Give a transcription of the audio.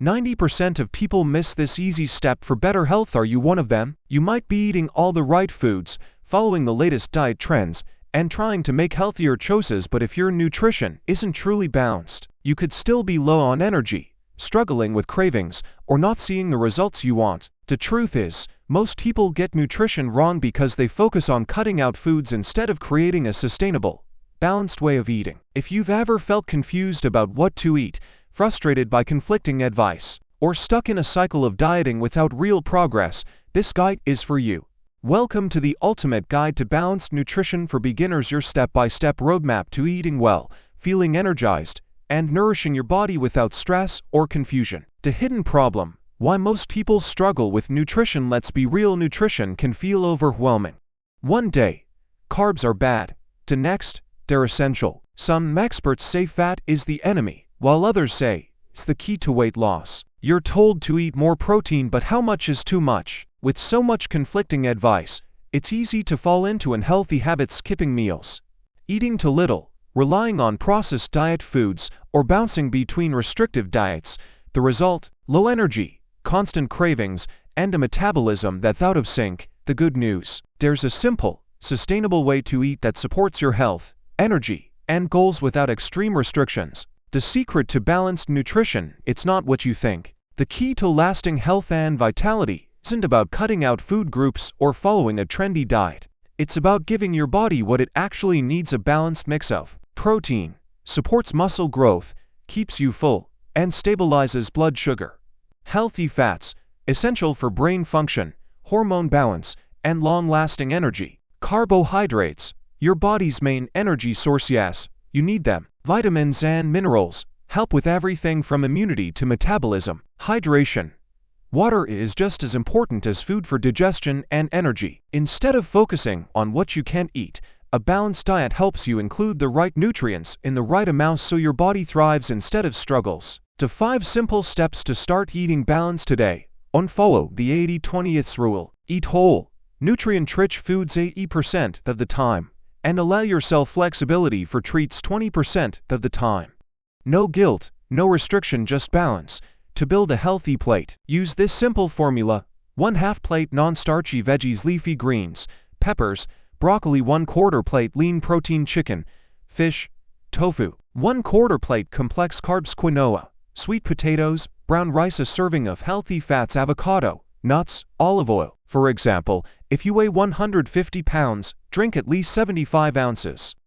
90% of people miss this easy step for better health. Are you one of them? You might be eating all the right foods, following the latest diet trends, and trying to make healthier choices, but if your nutrition isn't truly balanced, you could still be low on energy, struggling with cravings, or not seeing the results you want. The truth is, most people get nutrition wrong because they focus on cutting out foods instead of creating a sustainable, balanced way of eating. If you've ever felt confused about what to eat, frustrated by conflicting advice, or stuck in a cycle of dieting without real progress, this guide is for you. Welcome to the ultimate guide to balanced nutrition for beginners, your step-by-step roadmap to eating well, feeling energized, and nourishing your body without stress or confusion. The hidden problem: why most people struggle with nutrition. Let's be real, nutrition can feel overwhelming. One day, carbs are bad. The next, they're essential. Some experts say fat is the enemy, while others say it's the key to weight loss. You're told to eat more protein, but how much is too much? With so much conflicting advice, it's easy to fall into unhealthy habits, skipping meals, eating too little, relying on processed diet foods, or bouncing between restrictive diets. The result: low energy, constant cravings, and a metabolism that's out of sync. The good news: there's a simple, sustainable way to eat that supports your health, energy, and goals without extreme restrictions. The secret to balanced nutrition: it's not what you think. The key to lasting health and vitality isn't about cutting out food groups or following a trendy diet. It's about giving your body what it actually needs: a balanced mix of protein, supports muscle growth, keeps you full, and stabilizes blood sugar; healthy fats, essential for brain function, hormone balance, and long-lasting energy; carbohydrates, your body's main energy source. Yes, you need them. Vitamins and minerals, help with everything from immunity to metabolism. Hydration, water is just as important as food for digestion and energy. Instead of focusing on what you can't eat, a balanced diet helps you include the right nutrients in the right amount so your body thrives instead of struggles. The 5 simple steps to start eating balanced today. Unfollow the 80-20 rule. Eat whole, nutrient-rich foods 80% of the time, and allow yourself flexibility for treats 20% of the time. No guilt, no restriction, just balance. To build a healthy plate, use this simple formula: 1/2 plate non-starchy veggies, leafy greens, peppers, broccoli; 1/4 plate lean protein, chicken, fish, tofu; 1/4 plate complex carbs, quinoa, sweet potatoes, brown rice; a serving of healthy fats, avocado, nuts, olive oil. For example, if you weigh 150 pounds, drink at least 75 ounces